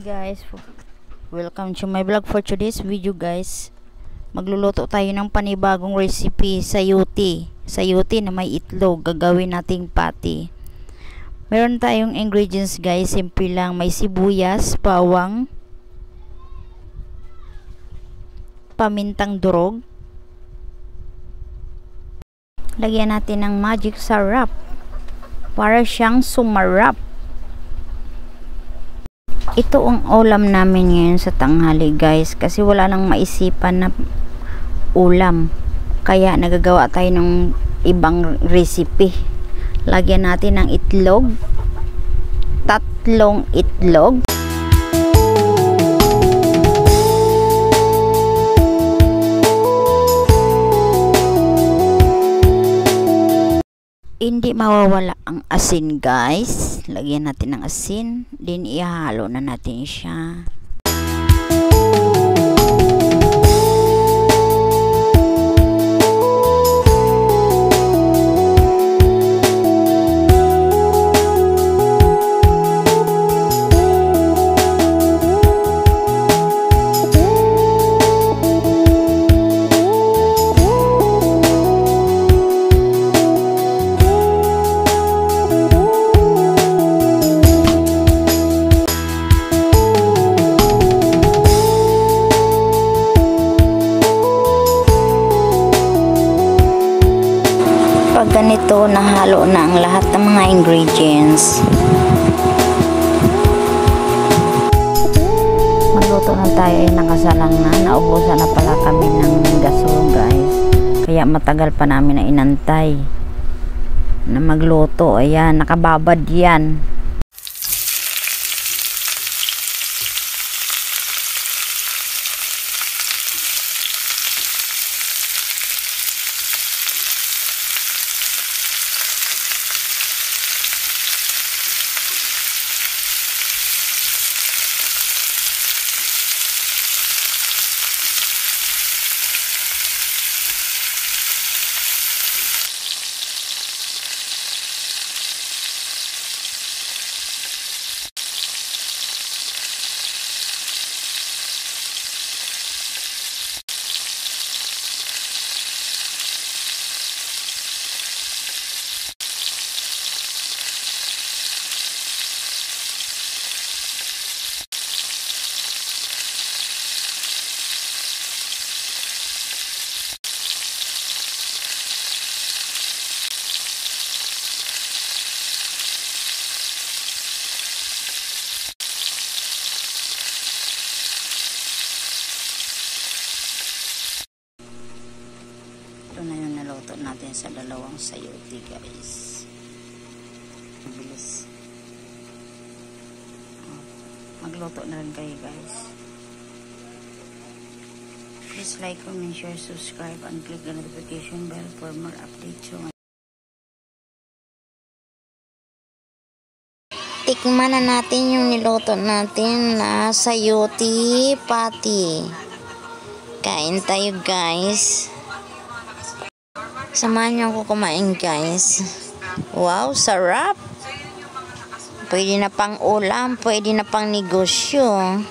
Guys, welcome to my vlog. For today's video guys, magluluto tayo ng panibagong recipe, sayuti na may itlog. Gagawin nating patty. Meron tayong ingredients guys, simple lang. May sibuyas, bawang, pamintang durog. Lagyan natin ng magic sarap para siyang sumarap. Ito ang ulam namin ngayon sa tanghali guys, kasi wala nang maisipan na ulam, kaya nagagawa tayo ng ibang recipe. Lagyan natin ng itlog, 3 itlog, hindi mawawala ang asin guys. Lagyan natin ng asin, din ihalo na natin siya. Pag ganito, nahalo na ang lahat ng mga ingredients, magluto na tayo. Ay nakasalang na, naubusan na pala kami ng gasol guys, kaya matagal pa namin na inantay na magluto. Ayan, nakababad yan. Ito na yung naluto natin sa dalawang sayuti guys. Mabilis. Magluto na rin kayo guys. Please like, comment, share, subscribe, and click the notification bell for more updates. Tikman na natin yung niluto natin na sayuti patty. Kain tayo guys. Samahan niyo ako kumain guys. Wow, sarap. Pwede na pang ulam, pwede na pang negosyo.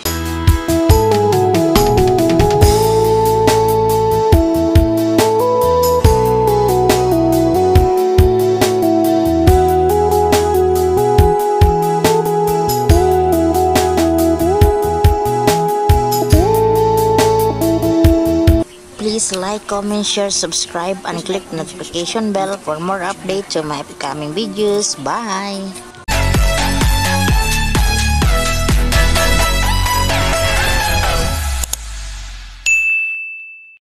Please like, comment, share, subscribe, and click notification bell for more updates to my upcoming videos. Bye!